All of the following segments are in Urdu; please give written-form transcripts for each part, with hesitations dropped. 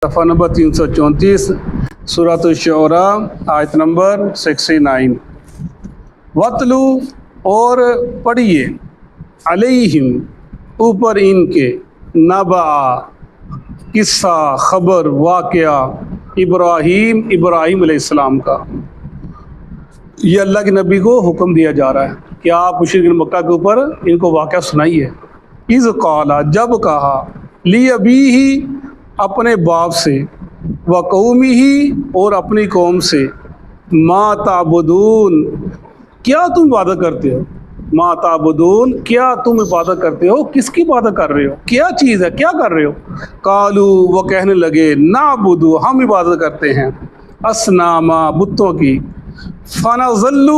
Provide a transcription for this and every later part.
صفحہ نمبر 334 سورۃ الشعراء آیت نمبر 69۔ وَاتْلُ اور پڑھیے علیہم اوپر ان کے نبأ قصہ خبر واقعہ ابراہیم علیہ السلام کا۔ یہ اللہ کے نبی کو حکم دیا جا رہا ہے کہ آپ مشرکین مکہ کے اوپر ان کو واقعہ سنائیے۔ اذ قال جب کہا لِأَبِيهِ اپنے باپ سے وَقَوْمِهِ اور اپنی قوم سے ما تعبدون کیا تم عبادت کرتے ہو، ما تعبدون کیا تم عبادت کرتے ہو، کس کی عبادت کر رہے ہو، کیا چیز ہے، کیا کر رہے ہو۔ قالوا وہ کہنے لگے نعبد ہم عبادت کرتے ہیں اصناما بتوں کی، فنظل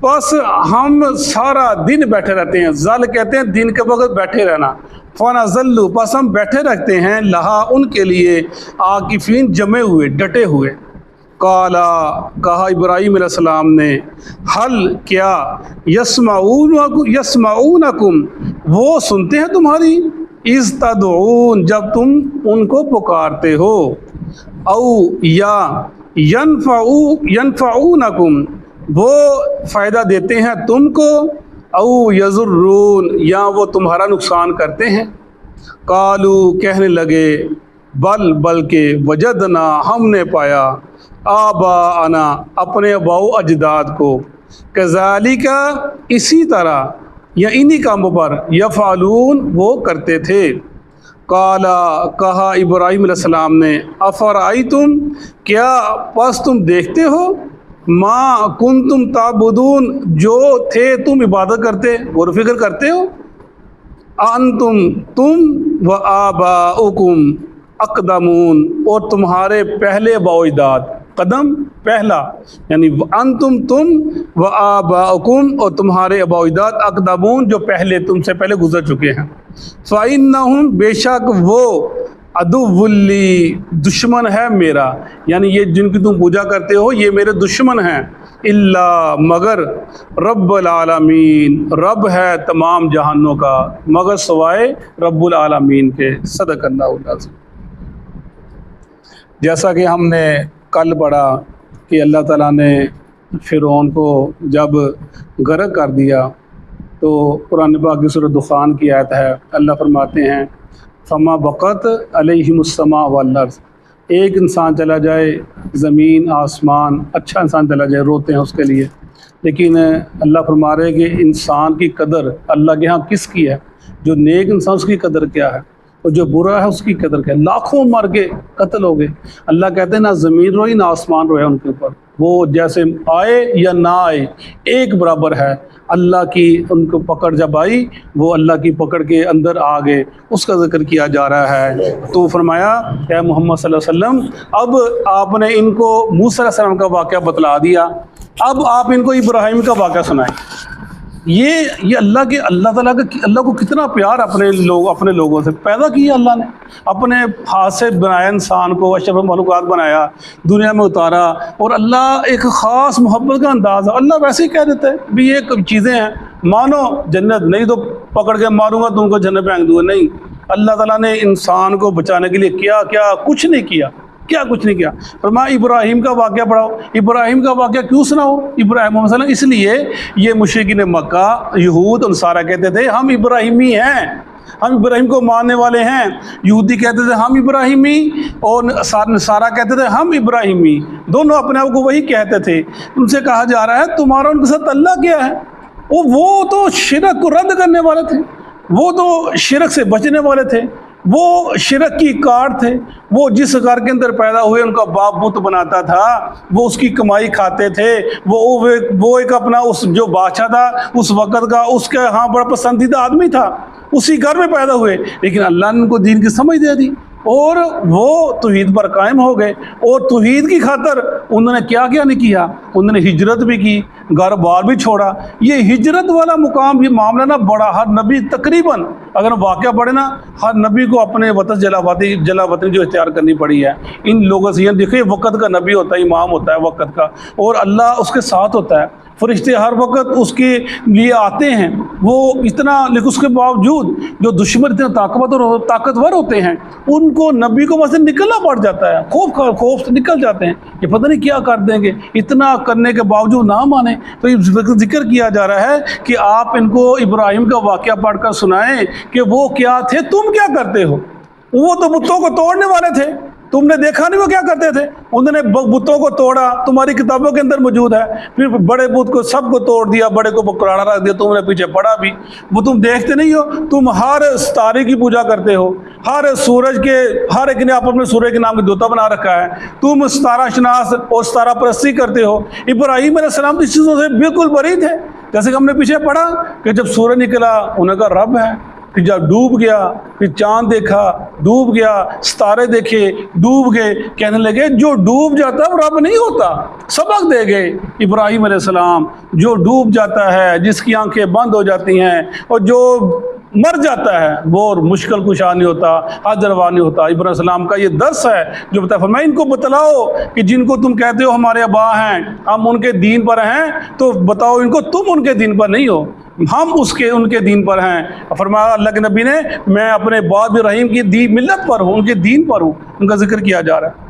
پس ہم سارا دن بیٹھے رہتے ہیں، ظل کہتے ہیں دن کے وقت بیٹھے رہنا، فنظل پس ہم بیٹھے رکھتے ہیں لہا ان کے لیے عاکفین جمے ہوئے ڈٹے ہوئے۔ قالا کہا ابراہیم علیہ السلام نے حل کیا یسمعونکم وہ سنتے ہیں تمہاری، اذ تدعون جب تم ان کو پکارتے ہو، او یا ینفعونکم وہ فائدہ دیتے ہیں تم کو، او یضرون یا وہ تمہارا نقصان کرتے ہیں۔ قالو کہنے لگے بلکہ وجدنا ہم نے پایا آباءنا اپنے اباؤ اجداد کو، کذالک اسی طرح یا انہی کاموں پر یفعلون وہ کرتے تھے۔ قالا کہا ابراہیم علیہ السلام نے افرائیتم کیا پس تم دیکھتے ہو ما کنتم تعبدون جو تھے تم عبادت کرتے، غور و فکر کرتے ہو، انتم تم و آباؤکم اقدمون اور تمہارے پہلے اباؤ اجداد، قدم پہلا یعنی انتم تم و آباؤکم اور تمہارے اباؤ اجداد اقدمون جو پہلے تم سے پہلے گزر چکے ہیں، فإنہم بے شک وہ عدو لی دشمن ہے میرا، یعنی یہ جن کی تم پوجا کرتے ہو یہ میرے دشمن ہیں، الا مگر رب العالمین رب ہے تمام جہانوں کا مگر سوائے رب العالمین کے۔ صدق اللہ العظیم۔ جیسا کہ ہم نے کل پڑھا کہ اللہ تعالیٰ نے فرعون کو جب غرق کر دیا تو قرآن پاک کی سورۃ دخان کی آیت ہے، اللہ فرماتے ہیں فما بقت علیہم السماء والارض، ایک انسان چلا جائے زمین آسمان، اچھا انسان چلا جائے روتے ہیں اس کے لیے، لیکن اللہ فرما رہے کہ انسان کی قدر اللہ کے ہاں کس کی ہے، جو نیک انسان اس کی قدر کیا ہے اور جو برا ہے اس کی قدر کیا ہے، لاکھوں مر گئے قتل ہو گئے۔ اللہ کہتے ہیں نہ زمین روئی نہ آسمان رویا ان کے اوپر، وہ جیسے آئے یا نہ آئے ایک برابر ہے، اللہ کی ان کو پکڑ جب آئی وہ اللہ کی پکڑ کے اندر آ گئے، اس کا ذکر کیا جا رہا ہے۔ تو فرمایا اے محمد صلی اللہ علیہ وسلم اب آپ نے ان کو موسیٰ علیہ السلام کا واقعہ بتلا دیا، اب آپ ان کو ابراہیم کا واقعہ سنائیں۔ یہ اللہ تعالیٰ کا اللہ کو کتنا پیار اپنے لوگوں سے پیدا کیا، اللہ نے اپنے ہاتھ سے بنایا انسان کو، اشرف مخلوقات بنایا، دنیا میں اتارا، اور اللہ ایک خاص محبت کا انداز ہے، اللہ ویسے ہی کہہ دیتا ہے بھی یہ چیزیں ہیں مانو جنت، نہیں تو پکڑ کے ماروں گا تم کو جنت پھینک دوں گا، نہیں۔ اللہ تعالیٰ نے انسان کو بچانے کے لیے کیا کچھ نہیں کیا، کچھ نہیں کیا۔ فرمایا ابراہیم کا واقعہ پڑھاؤ، ابراہیم کا واقعہ کیوں سناؤ ابراہیم محمد صلی اللہ علیہ وسلم، اس لیے یہ مشرکین مکہ یہود اور نصارہ کہتے تھے ہم ابراہیمی ہیں، ہم ابراہیم کو ماننے والے ہیں، یہودی کہتے تھے ہم ابراہیمی اور نصارہ کہتے تھے ہم ابراہیمی، دونوں اپنے آپ کو وہی کہتے تھے۔ ان سے کہا جا رہا ہے تمہارا ان کے ساتھ اللہ کیا ہے، وہ تو شرک کو رد کرنے والے تھے، وہ تو شرک سے بچنے والے تھے، وہ شرک کی کاٹ تھے، وہ جس گھر کے اندر پیدا ہوئے ان کا باپ بت بناتا تھا، وہ اس کی کمائی کھاتے تھے، وہ ایک اپنا اس جو بادشاہ تھا اس وقت کا اس کے ہاں بڑا پسندیدہ آدمی تھا، اسی گھر میں پیدا ہوئے، لیکن اللہ نے ان کو دین کی سمجھ دے دی اور وہ توحید پر قائم ہو گئے، اور توحید کی خاطر انہوں نے کیا نہیں کیا، انہوں نے ہجرت بھی کی، گھر بار بھی چھوڑا۔ یہ ہجرت والا مقام یہ معاملہ نا بڑا، ہر نبی تقریباً اگر واقعہ پڑھے نا ہر نبی کو اپنے وطن جلا وطنی جو اختیار کرنی پڑی ہے۔ ان لوگوں سے یہ دیکھیں وقت کا نبی ہوتا ہے، امام ہوتا ہے وقت کا، اور اللہ اس کے ساتھ ہوتا ہے، فرشتے ہر وقت اس کے لیے آتے ہیں، وہ اتنا، لیکن اس کے باوجود جو دشمن اتنے طاقتور ہوتے ہیں ان کو نبی کو وہاں سے نکلنا پڑ جاتا ہے، خوف سے نکل جاتے ہیں، یہ پتہ نہیں کیا کر دیں گے، اتنا کرنے کے باوجود نہ مانیں۔ تو یہ ذکر کیا جا رہا ہے کہ آپ ان کو ابراہیم کا واقعہ پڑھ کر سنائیں کہ وہ کیا تھے، تم کیا کرتے ہو۔ وہ تو بتوں کو توڑنے والے تھے، تم نے دیکھا نہیں وہ کیا کرتے تھے، انہوں نے بتوں کو توڑا، تمہاری کتابوں کے اندر موجود ہے، پھر بڑے بت کو سب کو توڑ دیا، بڑے کو بکراڑا رکھ دیا، تم نے پیچھے پڑا بھی۔ وہ تم دیکھتے نہیں ہو، تم ہر ستارے کی پوجا کرتے ہو، ہر سورج کے، ہر ایک نے آپ اپنے سورج کے نام کا دیوتا بنا رکھا ہے، تم ستارہ شناس اور ستارہ پرستی کرتے ہو۔ ابراہیم علیہ السلام اس چیزوں سے بالکل بری تھے، جیسے کہ ہم نے پیچھے پڑھا کہ جب سورج نکلا انہوں نے کہا رب ہے، پھر جب ڈوب گیا، پھر چاند دیکھا ڈوب گیا، ستارے دیکھے ڈوب گئے، کہنے لگے جو ڈوب جاتا ہے وہ رب نہیں ہوتا۔ سبق دے گئے ابراہیم علیہ السلام، جو ڈوب جاتا ہے، جس کی آنکھیں بند ہو جاتی ہیں اور جو مر جاتا ہے وہ مشکل کشا نہیں ہوتا، حاضروا نہیں ہوتا۔ ابراہیم علیہ السلام کا یہ درس ہے جو بتا فرمایا ان کو بتلاؤ کہ جن کو تم کہتے ہو ہمارے ابا ہیں، ہم ان کے دین پر ہیں، تو بتاؤ ان کو تم ان کے دین پر نہیں ہو، ہم ان کے دین پر ہیں۔ فرمایا اللہ کے نبی نے میں اپنے باپ ابراہیم کی ملت پر ہوں، ان کے دین پر ہوں، ان کا ذکر کیا جا رہا ہے۔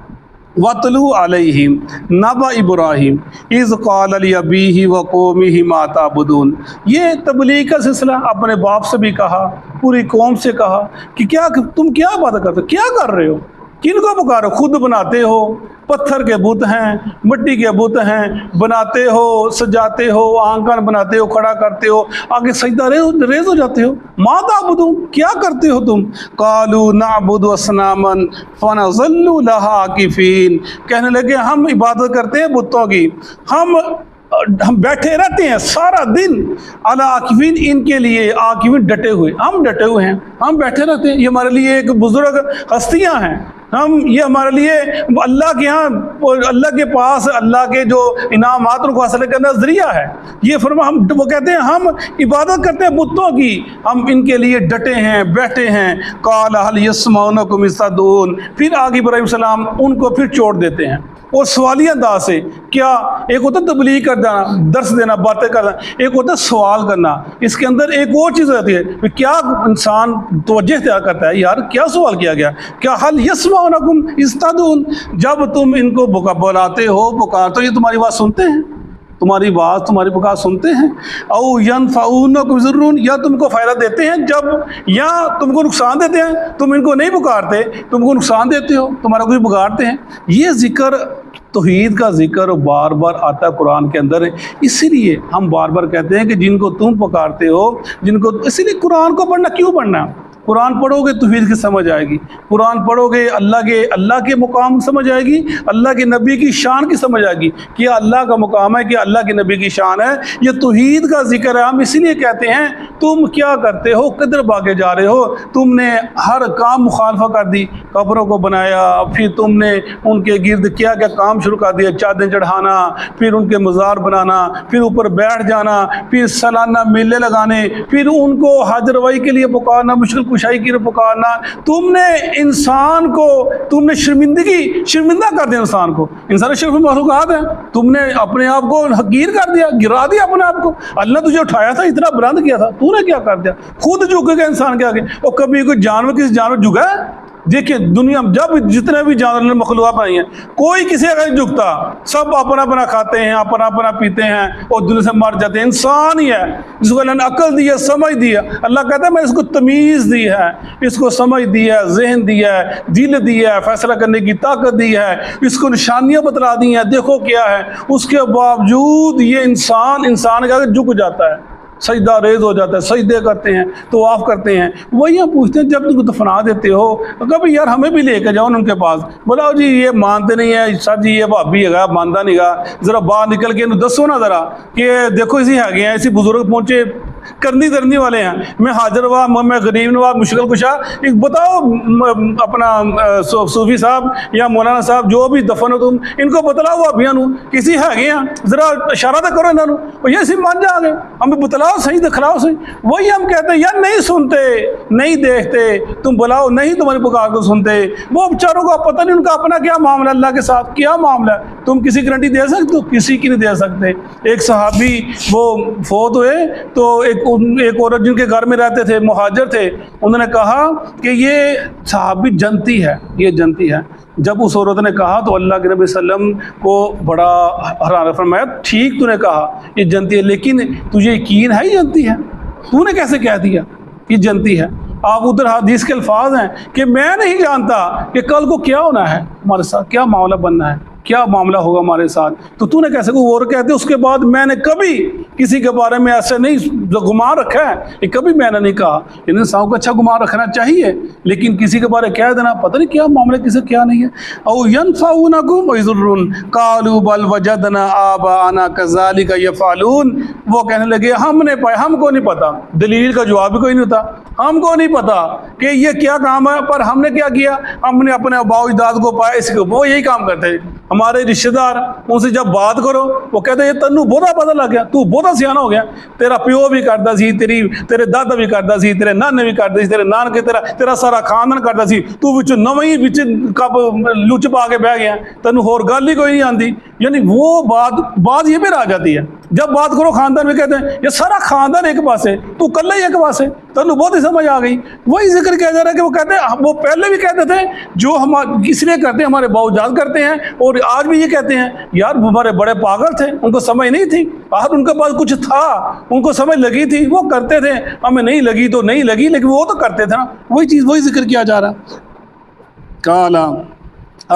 وَاتْلُو عَلَيْهِمْ نَبَأَ إِبْرَاهِيمَ إِذْ قَالَ لِأَبِيهِ وَقَوْمِهِ مَا تَعْبُدُونَ۔ یہ تبلیغ کا سلسلہ، اپنے باپ سے بھی کہا، پوری قوم سے کہا کہ تم کیا بات کرتے ہو، کیا کر رہے ہو، کن کو پکارو، خود بناتے ہو، پتھر کے بت ہیں، مٹی کے بت ہیں، بناتے ہو، سجاتے ہو، آنگن بناتے ہو، کھڑا کرتے ہو، آگے سجدہ ریز ہو جاتے ہو، ما تعبدون، کیا کرتے ہو تم؟ قالوا نعبد اصناما فنظل لها عاکفین، کہنے لگے ہم عبادت کرتے ہیں بتوں کی، ہم بیٹھے رہتے ہیں سارا دن، علی عاکفین، ان کے لیے، عاکفین ڈٹے ہوئے، ہم ڈٹے ہوئے ہیں، ہم بیٹھے رہتے ہیں، یہ ہمارے لیے ایک بزرگ ہستیاں ہیں، یہ ہمارے لیے اللہ کے ہاں، اللہ کے پاس اللہ کے جو انعامات کو حاصل کرنا ذریعہ ہے۔ یہ وہ کہتے ہیں ہم عبادت کرتے ہیں بتوں کی، ہم ان کے لیے ڈٹے ہیں، بیٹھے ہیں۔ قال هل يسمعونكم إذ تدعون، پھر آگے ابراہیم السلام ان کو پھر چھوڑ دیتے ہیں، اور سوالیہ انداز سے، کیا ایک ہوتا ہے تبلیغ کرنا، درس دینا، باتیں کرنا، ایک ہوتا ہے سوال کرنا، اس کے اندر ایک اور چیز رہتی ہے، کیا انسان توجہ اختیار کرتا ہے، یار کیا سوال کیا گیا، کیا حل یسمعونکم اذ تدعون، جب تم ان کو بلاتے ہو، پکارتے ہو، یہ تمہاری بات سنتے ہیں، تمہاری بات، تمہاری پکار سنتے ہیں، او ینفعونکم یضرون، یا تم کو فائدہ دیتے ہیں جب، یا تم کو نقصان دیتے ہیں، تم ان کو نہیں پکارتے، تم کو نقصان دیتے ہو، تمہارا کوئی پکارتے ہیں۔ یہ ذکر، توحید کا ذکر بار بار آتا ہے قرآن کے اندر، اسی لیے ہم بار بار کہتے ہیں کہ جن کو تم پکارتے ہو، جن کو، اسی لیے قرآن کو پڑھنا کیوں پڑھنا ہے؟ قرآن پڑھو گے توحید کی سمجھ آئے گی، قرآن پڑھو گے اللہ کے مقام سمجھ آئے گی، اللہ کے نبی کی شان کی سمجھ آئے گی، کیا اللہ کا مقام ہے، کیا اللہ کے نبی کی شان ہے، یہ توحید کا ذکر ہے۔ ہم اسی لیے کہتے ہیں تم کیا کرتے ہو، کدھر بھاگے جا رہے ہو، تم نے ہر کام مخالفہ کر دی، قبروں کو بنایا، پھر تم نے ان کے گرد کیا کام شروع کر دیا، چادریں چڑھانا، پھر ان کے مزار بنانا، پھر اوپر بیٹھ جانا، پھر سالانہ میلے لگانے، پھر ان کو حاضر روائی کے لیے پکارنا، مشکل کشائی کی پکارنا، تم نے انسان کو، تم نے شرمندہ کر دیا انسان کو، انسان شرف مخلوقات ہے، تم نے اپنے آپ کو حقیر کر دیا، گرا دیا اپنے آپ کو، اللہ تجھے اٹھایا تھا، اتنا بلند کیا تھا، تو نے کیا کر دیا، خود جھکے گا انسان کے آگے، اور کبھی کوئی جانور کسی جانور جھکا ہے؟ دیکھیں دنیا جب جتنے بھی جانور نے مخلوقات بنائی ہیں، کوئی کسی کا نہیں جھکتا، سب اپنا اپنا کھاتے ہیں، اپنا اپنا پیتے ہیں اور دنیا سے مر جاتے ہیں۔ انسان ہی ہے جس کو اللہ نے عقل دی ہے، سمجھ دی ہے، اللہ کہتا ہے میں اس کو تمیز دی ہے، اس کو سمجھ دی ہے، ذہن دی ہے، دل دی ہے، فیصلہ کرنے کی طاقت دی ہے، اس کو نشانیاں بتلا دی ہیں، دیکھو کیا ہے، اس کے باوجود یہ انسان کے آگے جھک جاتا ہے، سجدہ ریز ہو جاتا ہے، سجدے کرتے ہیں، طواف کرتے ہیں۔ وہی ہم پوچھتے ہیں جب تم کو دفنا دیتے ہو، کبھی یار ہمیں بھی لے کے جاؤ ان کے پاس، بولا جی یہ مانتے نہیں ہیں سر جی، یہ بھابی ہے مانتا نہیں گا، ذرا باہر نکل کے انہوں دسو نا ذرا کہ دیکھو اسی ہے گئے ہیں، اسی بزرگ پہنچے، کرنی والے ہیں، میں حاضر ہوا، میں غریب نواز، مشکل کشا، ایک بتاؤ اپنا صوفی صاحب یا مولانا صاحب جو بھی دفن ہو، تم ان کو بتلاؤ ابھیاں نو کسی ہے گئے ہیں، ذرا اشارہ تو کرو انہوں نے، یہ سی مان جا گئے، ہمیں بتلاؤ صحیح، دکھلاؤ صحیح۔ وہی ہم کہتے ہیں یار نہیں سنتے، نہیں دیکھتے، تم بلاؤ نہیں تمہاری پکار کو سنتے، وہ بیچاروں کو پتہ نہیں ان کا اپنا کیا معاملہ اللہ کے ساتھ، کیا معاملہ ہے، تم کسی کی گارنٹی دے سکتے ہو؟ کسی کی نہیں دے سکتے۔ ایک صحابی وہ فوت ہوئے تو ایک عورت جن کے گھر میں رہتے تھے، مہاجر تھے، انہوں نے کہا کہ یہ صحابی جنتی ہے، یہ جنتی ہے۔ جب اس عورت نے کہا تو اللہ کے نبی صلی اللہ علیہ وسلم کو بڑا حیران فرمایا، ٹھیک تو نے کہا یہ جنتی ہے، لیکن تجھے یقین ہے یہ جنتی ہے؟ تو نے کیسے کہہ دیا یہ جنتی ہے؟ آپ ادھر حدیث کے الفاظ ہیں کہ میں نہیں جانتا کہ کل کو کیا ہونا ہے، ہمارے ساتھ کیا معاملہ بننا ہے، کیا معاملہ ہوگا ہمارے ساتھ، تو نے کیسے کو اور کہتے؟ اس کے بعد میں نے کبھی کسی کے بارے میں ایسے نہیں گمان رکھا ہے، یہ کبھی میں نے نہیں کہا۔ انسان کو اچھا گمان رکھنا چاہیے، لیکن کسی کے بارے کہہ دینا پتہ نہیں کیا معاملہ کسی کیا نہیں ہے۔ او ینفعونکم ویضرون قالوا بل وجدنا آباءنا کذالک یفعلون، وہ کہنے لگے ہم نے پایا، ہم کو نہیں پتا، دلیل کا جواب بھی کوئی نہیں ہوتا، ہم کو نہیں پتا کہ یہ کیا کام ہے، پر ہم نے کیا کیا، ہم نے اپنے آباء و اجداد کو پایا، اس کو وہ یہی کام کرتے ہیں۔ ہمارے رشتہ دار ان سے جب بات کرو وہ کہتے ہیں یہ تنو بہت پتہ لگ گیا، تو بہت سیاح ہو گیا، تیرا پیو بھی کرتا سی، تیرے دادا بھی کرتا سی، تیرے نانے بھی کرتا سی، تیرے نان کے تیرا سارا خاندان کرتا سی، تو وچ نویں وچ کب لچ پا کے بہ گیا، تینوں ہور گل ہی کوئی نہیں آندی۔ یعنی وہ بات یہ پھر آ جاتی ہے جب بات کرو خاندان میں کہتے ہیں یہ سارا خاندان ایک پاسے، تو کلے ہی ایک پاسے، تینوں بہت ہی سمجھ آ گئی۔ وہی ذکر کیا جا رہا ہے کہ وہ کہتے ہیں، وہ پہلے بھی کہتے تھے جو ہم اس لیے کرتے ہیں ہمارے باوجات کرتے ہیں، اور آج بھی یہ کہتے ہیں یار ہمارے بڑے پاگل تھے، ان کو سمجھ نہیں تھی، آخر ان کے پاس کچھ تھا، ان کو سمجھ لگی تھی، وہ کرتے تھے، ہمیں نہیں لگی تو نہیں لگی، لیکن وہ تو کرتے تھے نا، وہی چیز وہی ذکر کیا جا رہا۔ کالا،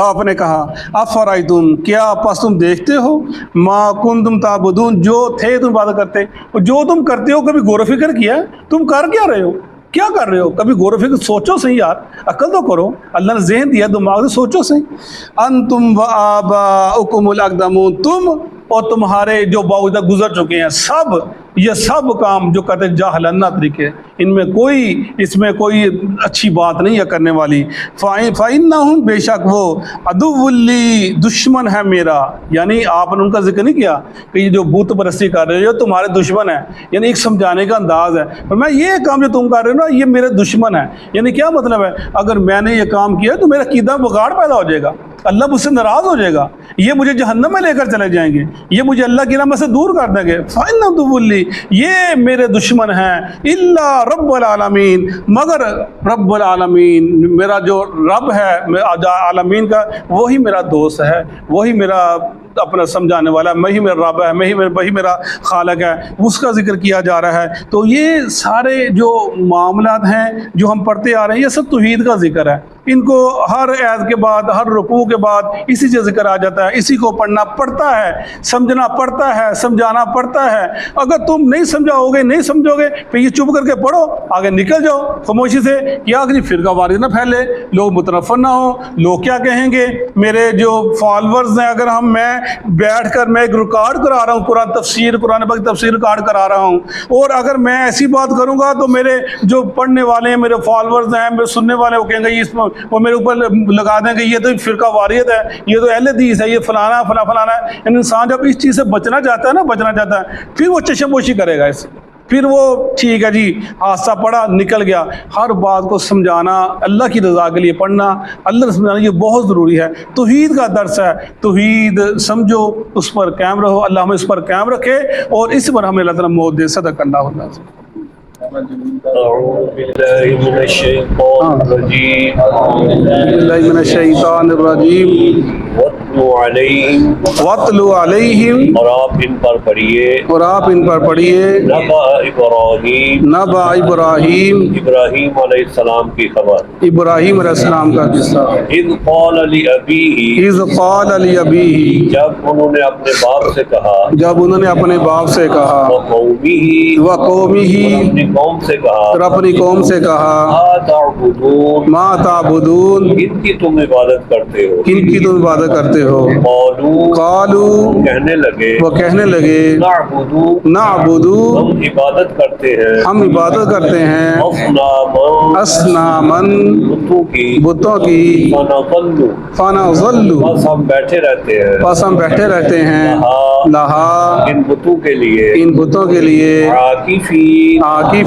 آپ نے کہا افرائیتم، کیا پس تم دیکھتے ہو، ما کنتم تعبدون، جو تھے تم عبادت کرتے، جو تم کرتے ہو کبھی غور و فکر کیا ہے؟ تم کر کیا رہے ہو، کیا کر رہے ہو؟ کبھی غور و فکر سوچو صحیح یار، عقل تو کرو، اللہ نے ذہن دیا دماغ سے، سوچو صحیح۔ انتم و آباؤکم الاقدمون، تم اور تمہارے جو باوجود گزر چکے ہیں سب، یہ سب کام جو کرتے جاہلانہ طریقے، ان میں کوئی، اس میں کوئی اچھی بات نہیں ہے کرنے والی۔ فَإِنَّهُمْ، بے شک وہ، عدو لی، دشمن ہے میرا، یعنی آپ نے ان کا ذکر نہیں کیا کہ یہ جو بت پرستی کر رہے ہو تمہارے دشمن ہیں، یعنی ایک سمجھانے کا انداز ہے، پر میں یہ کام جو تم کر رہے ہو نا یہ میرے دشمن ہے، یعنی کیا مطلب ہے، اگر میں نے یہ کام کیا تو میرا عقیدہ بگاڑ پیدا ہو جائے گا، اللہ مجھ سے ناراض ہو جائے گا، یہ مجھے جہنم میں لے کر چلے جائیں گے، یہ مجھے اللہ کی رحمت سے دور کر دیں گے۔ فَإِنَّهُمْ عَدُوٌّ لِّي، یہ میرے دشمن ہیں، الا رب العالمین، مگر رب العالمین، میرا جو رب ہے عالمین کا، وہی میرا دوست ہے، وہی میرا اپنا سمجھانے والا، میں ہی میرا رب ہے، وہی میرا خالق ہے، اس کا ذکر کیا جا رہا ہے۔ تو یہ سارے جو معاملات ہیں جو ہم پڑھتے آ رہے ہیں یہ سب توحید کا ذکر ہے، ان کو ہر آیت کے بعد، ہر رکوع کے بعد اسی سے ذکر آ جاتا ہے، اسی کو پڑھنا پڑتا ہے، سمجھنا پڑتا ہے، سمجھانا پڑتا ہے۔ اگر تم نہیں سمجھاؤ گے، نہیں سمجھو گے، پھر یہ چپ کر کے پڑھو، آگے نکل جاؤ خاموشی سے، کیا کہ فرقہ واریت نہ پھیلے، لوگ متنفر نہ ہو، لوگ کیا کہیں گے، میرے جو فالورز ہیں، اگر میں بیٹھ کر میں ایک ریکارڈ کرا رہا ہوں، قرآن پاک تفسیر ریکارڈ کرا رہا ہوں، اور اگر میں ایسی بات کروں گا تو میرے جو پڑھنے والے ہیں، میرے فالورز ہیں، میرے سننے والے، وہ کہیں گے اس میں، وہ میرے اوپر لگا دیں گے یہ تو فرقہ واریت ہے، یہ تو اہل حدیث ہے، یہ فلانا فلانا ہے۔ یعنی انسان جب اس چیز سے بچنا چاہتا ہے، پھر وہ چشم پوشی کرے گا، اس پھر وہ ٹھیک ہے جی حادثہ پڑا نکل گیا۔ ہر بات کو سمجھانا، اللہ کی رضا کے لیے پڑھنا، اللہ نے سمجھانا، یہ بہت ضروری ہے۔ توحید کا درس ہے، توحید سمجھو، اس پر قائم رہو، اللہ ہمیں اس پر قائم رکھے اور اس پر ہمیں اللہ تعالیٰ موت دے، صدق اللہ العظیم۔ اعوذ باللہ من الشیطان الرجیم، باللہ من الشیطان الرجیم، وَاتْلُ عَلَيْهِمْ، اور آپ ان پر پڑھیے نبأ ابراہیم، ابراہیم علیہ السلام کی خبر، ابراہیم علیہ السلام کا قصہ، اذ قال لأبیہ، جب انہوں نے اپنے باپ سے کہا، وقومہ، اور اپنی قوم سے کہا، ما تعبدون، کن کی تم عبادت کرتے ہو، قالو، وہ کہنے لگے، نعبدو، ہم عبادت کرتے ہیں، اصنامن، بتوں کی، فنظل، بس ہم بیٹھے رہتے ہیں، لہا، ان بتوں کے لیے، عاکفین،